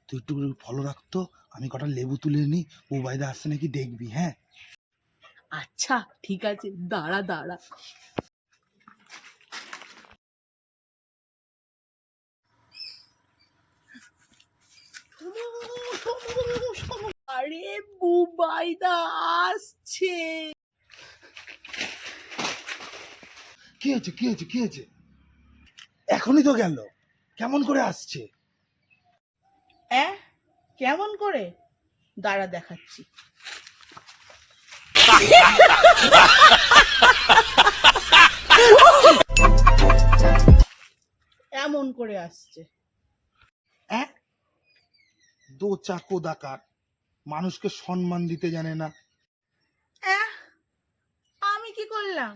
তুই একটু ফলো রাখতো, আমি কটা লেবু তুলে নিই, বৌবাইদা আসছে নাকি দেখবি। হ্যাঁ আচ্ছা ঠিক আছে, দাঁড়া দাঁড়া। আরে বুবাইদা আসছে। কি হয়েছে কি হয়েছে কি হয়েছে? এখনই তো গেল, কেমন করে আসছে? কেমন করে? দাঁড়া দেখাচ্ছি। এমন করে আসছে। দো চাকো ডাকাত, মানুষকে সম্মান দিতে জানে না। আমি কি করলাম?